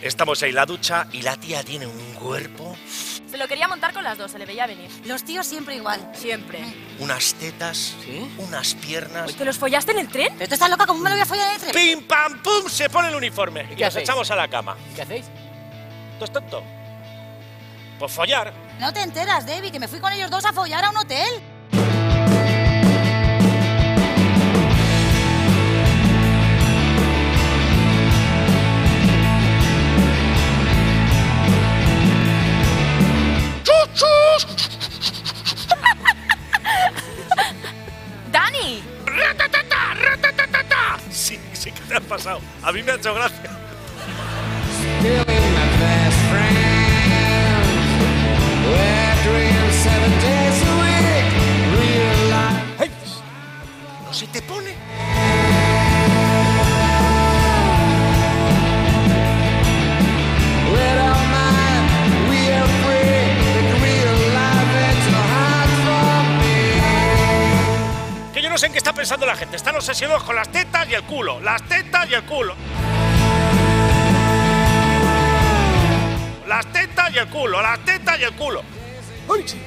Estamos ahí en la ducha y la tía tiene un cuerpo... Se lo quería montar con las dos, se le veía venir. Los tíos siempre igual. Siempre. Unas tetas, ¿Sí? unas piernas... ¿Te los follaste en el tren? ¿Pero tú estás loca? ¿Cómo me lo voy a follar en el tren? ¡Pim, pam, pum! Se pone el uniforme y qué nos hacéis? echamos a la cama. ¿Qué hacéis? ¿Tú es tonto? Pues follar. No te enteras, David, que me fui con ellos dos a follar a un hotel. ¡Dani! ¡Ratatata! ¡Ratatata! Sí, sí que te ha pasado. A mí me ha hecho gracia. ¡Ay! ¿No se te pone? Que yo no sé en qué está pensando la gente. Están obsesionados con las tetas y el culo. Las tetas y el culo. Las tetas y el culo. Las tetas y el culo. ¡Ay, sí!